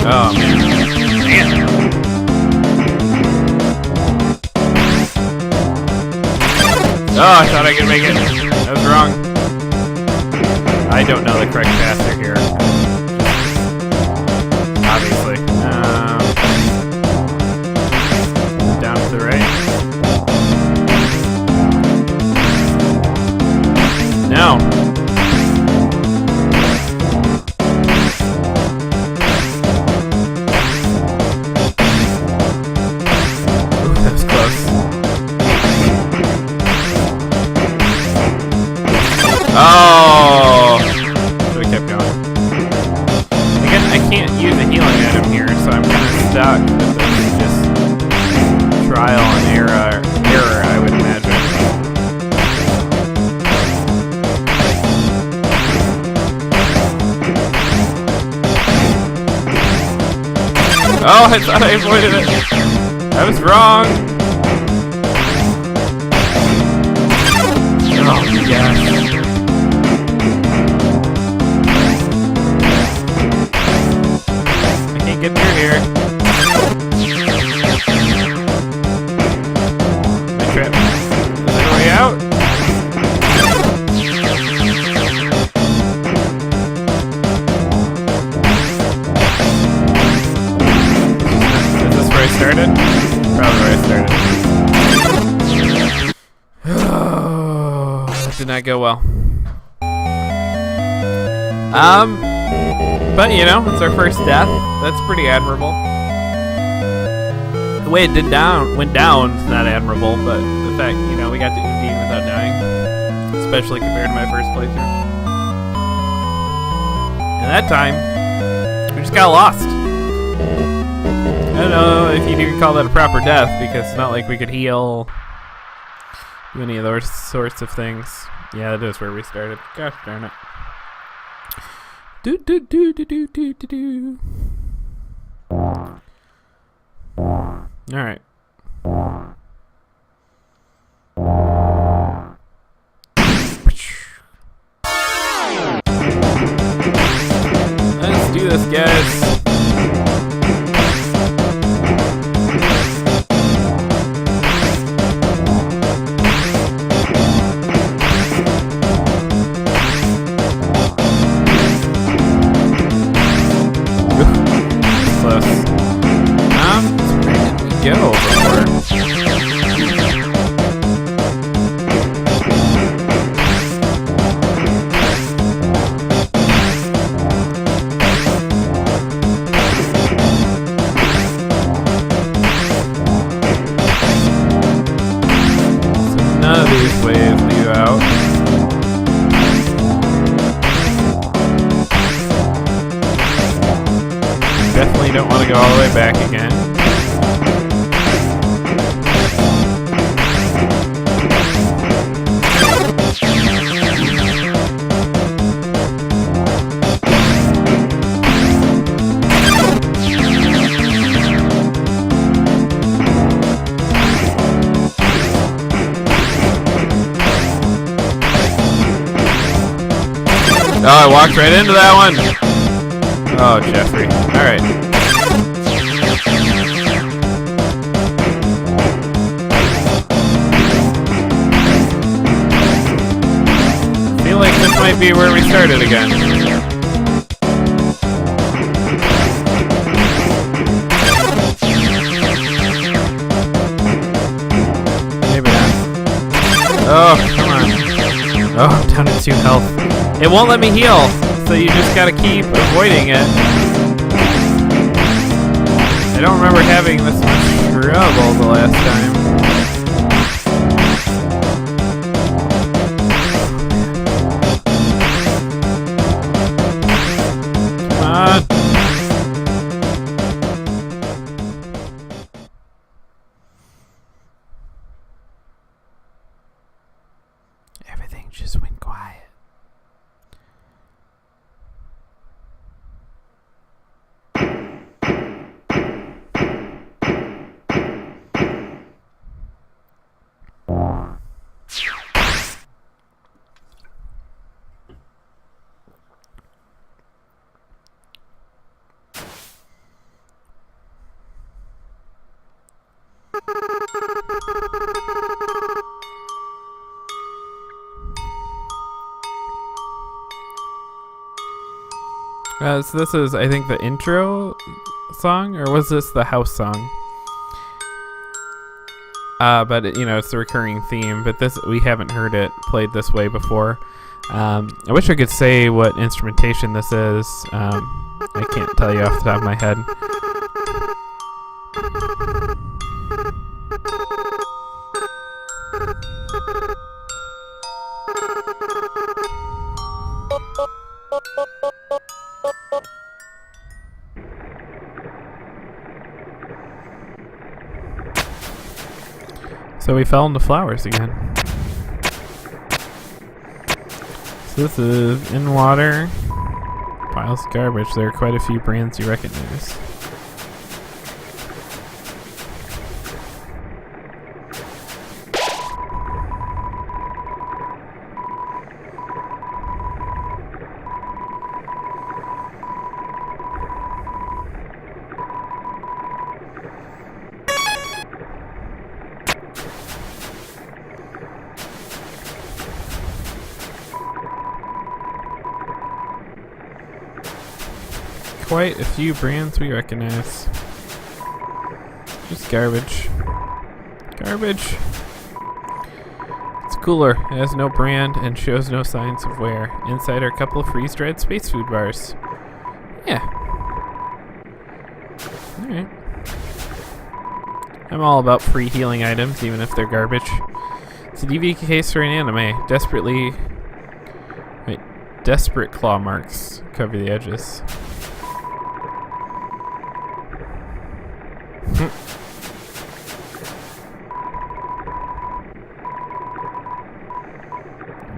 Oh, man. Oh, I thought I could make it. That was wrong. I don't know the correct path here. Obviously. Down to the right. no. Ooh, that was close. Oh! Should have kept going. Again, I can't use a healing item here, so I'm kind of stuck. This is just trial and error, I would imagine. Oh, I thought I avoided it. I was wrong. Oh, yeah. I can't get through here. My trip. Is there a way out? Is this where I started? Probably where I started. Oh, that did not go well. But you know, it's our first death. That's pretty admirable. The way it went down is not admirable, but the fact, you know, we got to Undyne without dying, especially compared to my first playthrough. And that time, we just got lost. I don't know if you'd even call that a proper death, because it's not like we could heal, do any of those sorts of things. Yeah, that is where we started. Gosh darn it. Do. Alright. Let's do this, guys. Go before. So none of these ways lead out. Definitely don't want to go all the way back again. Oh, I walked right into that one. Oh, Jeffrey. Alright. I feel like this might be where we started again. Maybe not. Oh, come on. Oh, I'm down to 2 health. It won't let me heal, so you just gotta keep avoiding it. I don't remember having this much trouble the last time. Come on. Everything just went quiet. So this is, I think, the intro song, or was this the house song? But you know, it's the recurring theme. But this, we haven't heard it played this way before. I wish I could say what instrumentation this is. I can't tell you off the top of my head. So we fell into flowers again. So this is in water. Piles of garbage. There are quite a few brands you recognize. Quite a few brands we recognize. Just garbage. Garbage. It's cooler. It has no brand and shows no signs of wear. Inside are a couple of freeze-dried space food bars. Yeah. Alright. I'm all about free healing items, even if they're garbage. It's a DVD case for an anime. Desperate claw marks cover the edges.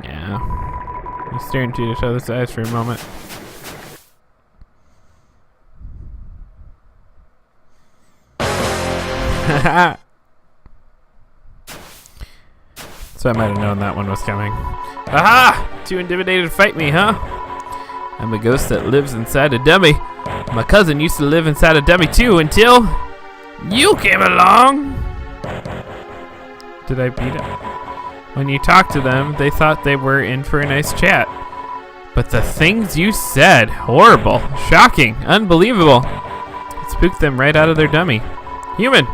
Yeah. We stare into each other's eyes for a moment. So I might have known that one was coming. Aha! Too intimidated to fight me, huh? I'm a ghost that lives inside a dummy. My cousin used to live inside a dummy too until you came along. Did I beat him? When you talked to them, they thought they were in for a nice chat. But the things you said, horrible, shocking, unbelievable. It spooked them right out of their dummy. Human.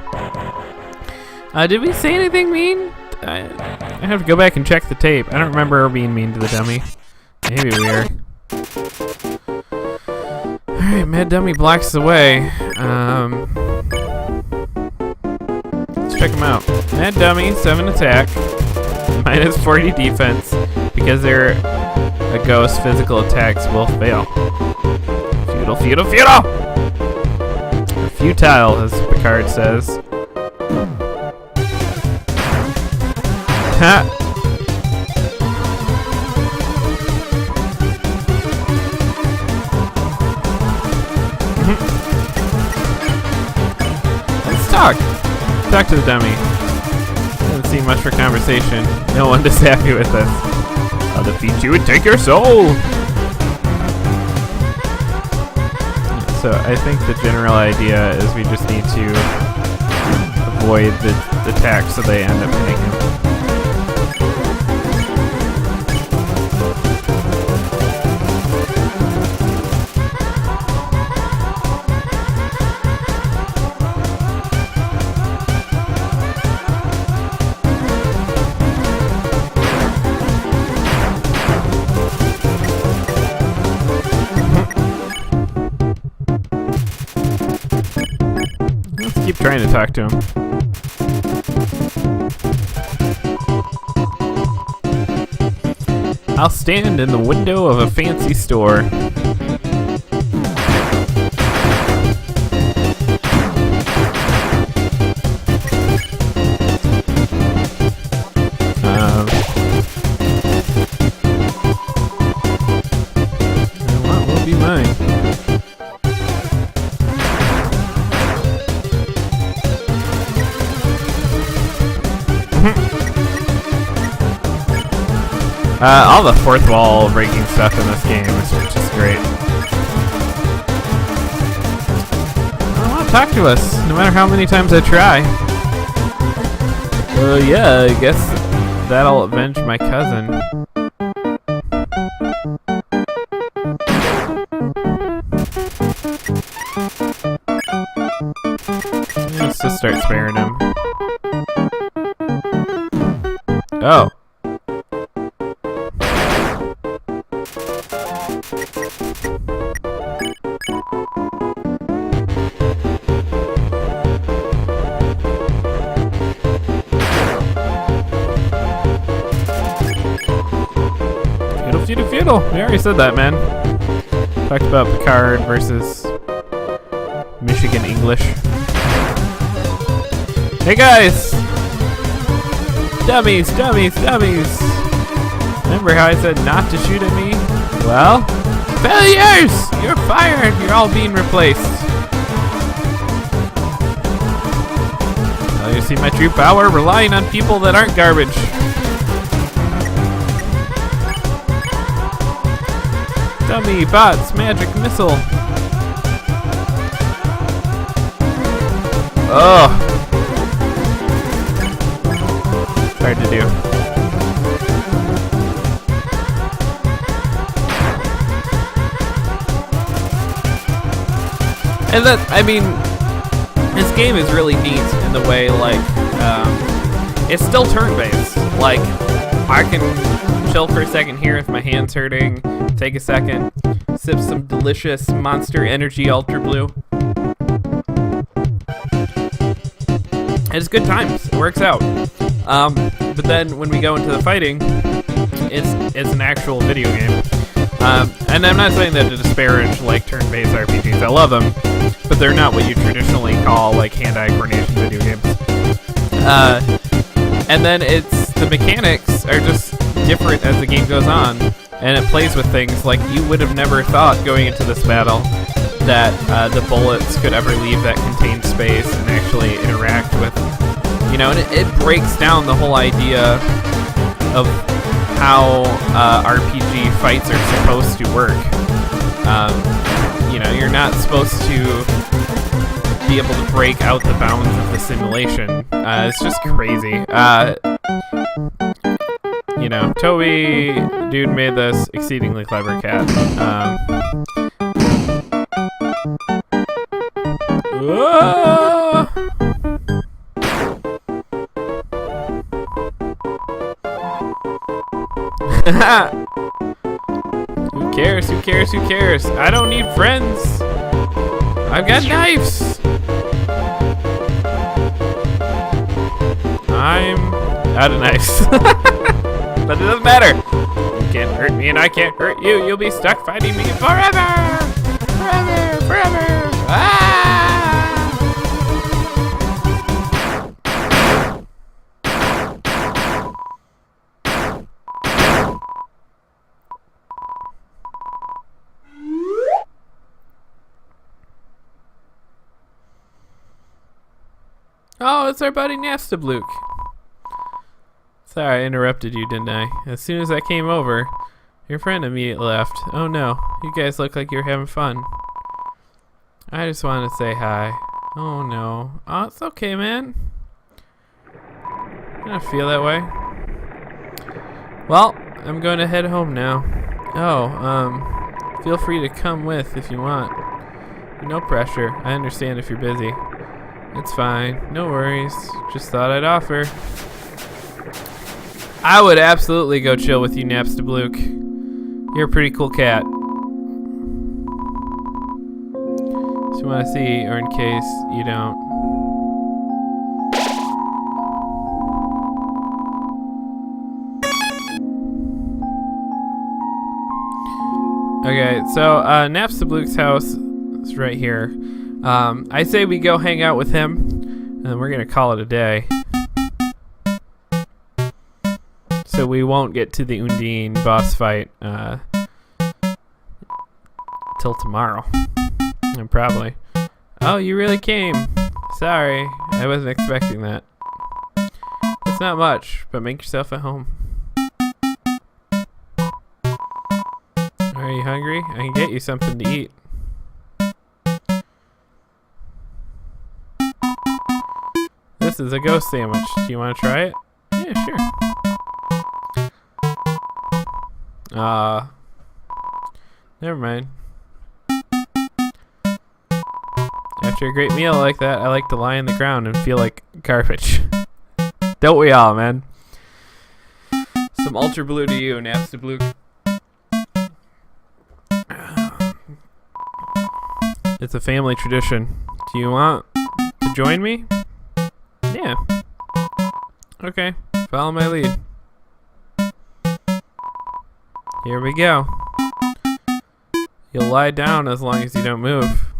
Did we say anything mean? I have to go back and check the tape. I don't remember her being mean to the dummy. Maybe we are. Alright, Mad Dummy blocks the way. Let's check them out. Mad Dummy, 7 attack, minus 40 defense. Because they're a ghost, physical attacks will fail. Futile, futile, futile! Or futile, as Picard says. Ha! Let's talk. Talk to the dummy. Doesn't seem much for conversation. No one is happy with us. I'll defeat you and take your soul. So I think the general idea is we just need to avoid the attacks so they end up hitting him. Keep trying to talk to him. I'll stand in the window of a fancy store. And what will be mine? All the fourth wall breaking stuff in this game is just great. I don't want to talk to us, no matter how many times I try. Yeah, I guess that'll avenge my cousin. Let's just start sparing him. Oh. cool. We already said that, man. Talked about Picard versus Michigan English. Hey guys! Dummies, dummies, dummies! Remember how I said not to shoot at me? Well, failures! You're fired! You're all being replaced. Well, you see my true power relying on people that aren't garbage. Dummy, bots, magic missile. Oh. Hard to do. And that, I mean, this game is really neat in the way, like, it's still turn-based. Like, I can chill for a second here if my hand's hurting, take a second, sip some delicious Monster Energy Ultra Blue. It's good times. It works out. But then when we go into the fighting, it's an actual video game. And I'm not saying that to disparage like turn-based RPGs. I love them, but they're not what you traditionally call like hand-eye coordination video games. And then the mechanics are just different as the game goes on, and it plays with things like you would have never thought going into this battle that the bullets could ever leave that contained space and actually interact with, you know, and it breaks down the whole idea of how RPG fights are supposed to work. You know, you're not supposed to be able to break out the bounds of the simulation. It's just crazy. You know, Toby, dude, made this exceedingly clever cat. Whoa! Who cares? Who cares? Who cares? I don't need friends. I've got knives. I'm out of knives. But it doesn't matter. You can't hurt me and I can't hurt you. You'll be stuck fighting me forever. Forever. Forever. Ah! Oh, it's our buddy Nastabluke. Sorry, I interrupted you, didn't I? As soon as I came over, your friend immediately left. Oh no, you guys look like you're having fun. I just wanted to say hi. Oh no. Oh, it's okay, man. I don't feel that way. Well, I'm going to head home now. Oh, feel free to come with if you want. No pressure. I understand if you're busy. It's fine. No worries. Just thought I'd offer. I would absolutely go chill with you, Napstabluke. You're a pretty cool cat. Just want to see, or in case you don't. Okay, so Napstabluke's house is right here. I say we go hang out with him, and we're gonna call it a day. So we won't get to the Undyne boss fight till tomorrow. Probably. Oh, you really came. Sorry, I wasn't expecting that. It's not much, but make yourself at home. Are you hungry? I can get you something to eat. This is a ghost sandwich. Do you want to try it? Yeah, sure. Never mind. After a great meal like that, I like to lie on the ground and feel like garbage. Don't we all, man? Some Ultra Blue to you, Napstabluke. It's a family tradition. Do you want to join me? Yeah. Okay, follow my lead. Here we go. you'll lie down as long as you don't move.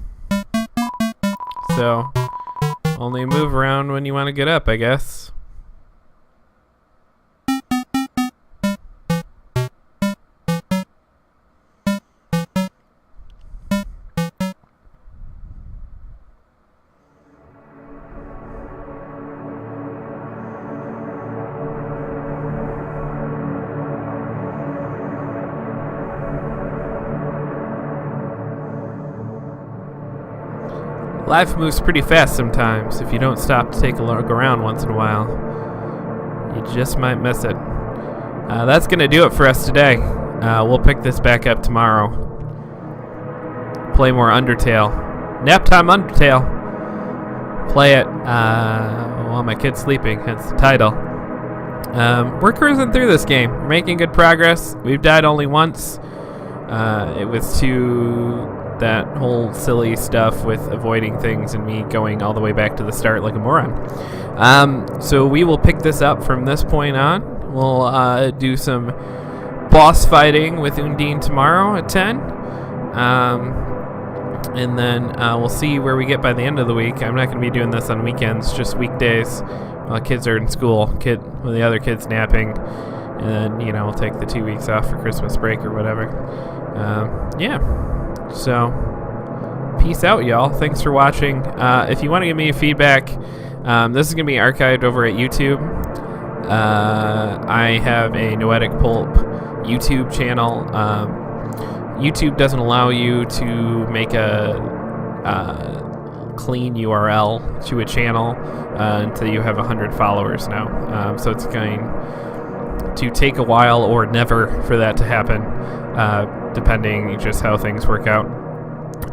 So, only move around when you want to get up, I guess. Life moves pretty fast sometimes. If you don't stop to take a look around once in a while, you just might miss it. That's going to do it for us today. We'll pick this back up tomorrow. Play more Undertale. Nap time Undertale. Play it while my kid's sleeping, hence the title. We're cruising through this game. We're making good progress. We've died only once. It was to that whole silly stuff with avoiding things and me going all the way back to the start like a moron. So we will pick this up from this point on. We'll do some boss fighting with Undyne tomorrow at 10. And then we'll see where we get by the end of the week. I'm not going to be doing this on weekends, just weekdays while kids are in school, when the other kid's napping. And then, we'll take the 2 weeks off for Christmas break or whatever. So, peace out, y'all. Thanks for watching. If you want to give me feedback, this is going to be archived over at YouTube. I have a Noetic Pulp YouTube channel. YouTube doesn't allow you to make a clean URL to a channel until you have 100 followers now. So it's going to take a while or never for that to happen, depending just how things work out.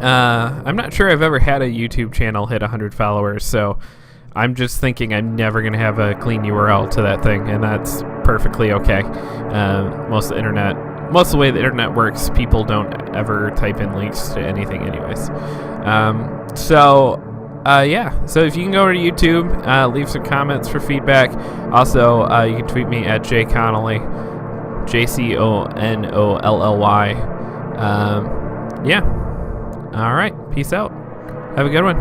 I'm not sure I've ever had a YouTube channel hit 100 followers, so I'm just thinking I'm never going to have a clean URL to that thing, and that's perfectly okay. Most of the way the internet works, people don't ever type in links to anything anyways. So if you can go to YouTube, leave some comments for feedback. Also, you can tweet me at jconnolly, JCONOLLY. All right, peace out. Have a good one.